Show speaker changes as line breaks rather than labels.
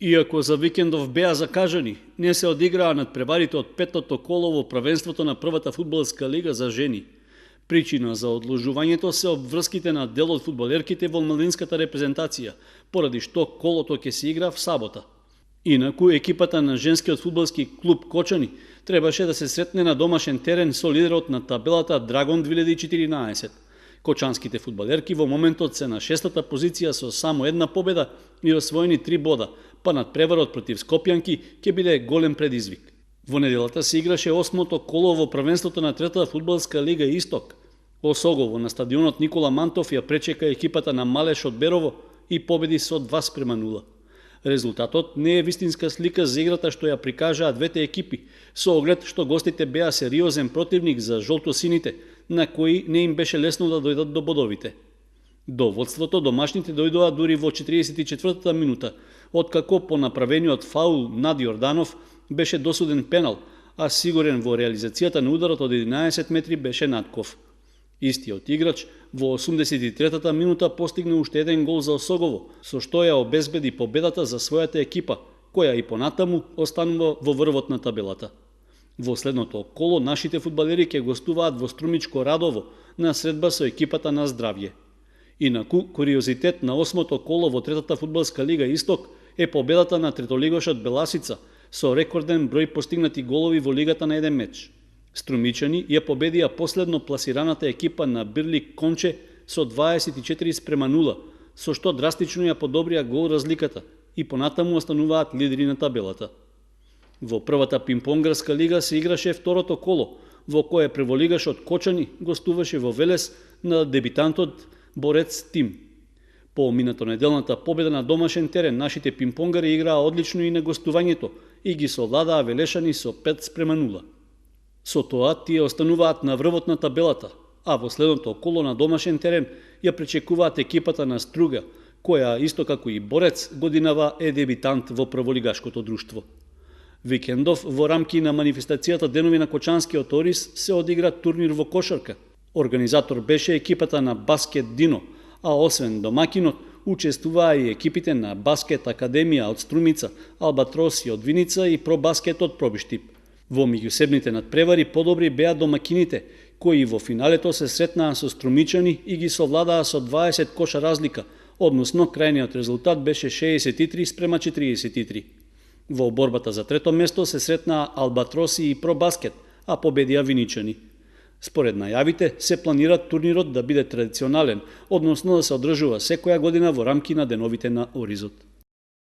Иако за викендов беа закажани, не се одиграа надпреварите од петото коло во првенството на првата фудбалска лига за жени. Причина за одложувањето се обврските на дел од фудбалерките во младинската репрезентација, поради што колото ќе се игра в сабота. Инаку, екипата на женскиот фудбалски клуб Кочани требаше да се сретне на домашен терен со лидерот на табелата Драгон 2014. Кочанските фудбалерки во моментот се на 6-та позиција со само една победа и освоени 3 бода, па надпреварот против Скопјанки ќе биде голем предизвик. Во неделата се играше 8-то коло во првенството на 3-та фудбалска лига Исток. Осогово на стадионот Никола Мантов ја пречека екипата на Малеш од Берово и победи со 2:0. Резултатот не е вистинска слика за играта што ја прикажаа двете екипи, со оглед што гостите беа сериозен противник за жолтосините, на кои не им беше лесно да дојдат до бодовите. До водството домашните дојдоа дури во 44-та минута, откако по направениот фаул над Јорданов беше досуден пенал, а сигурен во реализацијата на ударот од 11 метри беше Натков. Истиот играч во 83-та минута постигна уште еден гол за Осогово, со што ја обезбеди победата за својата екипа, која и понатаму останува во врвот на табелата. Во следното коло нашите фудбалери ќе гостуваат во Струмичко Радово на средба со екипата на Здравје. Инаку, куриозитет на 8-то коло во 3-та фудбалска лига Исток е победата на третолигошот Беласица со рекорден број постигнати голови во лигата на еден меч. Струмичани ја победија последно пласираната екипа на Бирлик Конче со 24:0, со што драстично ја подобрија гол разликата и понатаму остануваат лидери на табелата. Во првата пинг-понгарска лига се играше второто коло, во кое прволигашот Кочани гостуваше во Велес на дебитантот Борец Тим. По минатонеделната победа на домашен терен, нашите пинг-понгари играа одлично и на гостувањето и ги совладаа велешани со 5:0. Со тоа тие остануваат на врвот на табелата, а во следното коло на домашен терен ја пречекуваат екипата на Струга, која, исто како и Борец, годинава е дебитант во прволигашкото друштво. Викендов, во рамки на манифестацијата Денови на Кочанскиот Орис, се одигра турнир во кошарка. Организатор беше екипата на Баскет Дино, а освен домакинот, учествуваа и екипите на Баскет Академија од Струмица, Албатроси од Виница и Пробаскет од Пробиштип. Во меѓусебните надпревари подобри беа домакините, кои во финалето се сретнаа со Струмичани и ги совладаа со 20 коша разлика, односно крајниот резултат беше 63:43. Во борбата за трето место се сретнаа Албатроси и Пробаскет, а победија Виничани. Според најавите, се планира турнирот да биде традиционален, односно да се одржува секоја година во рамки на Деновите на Оризот.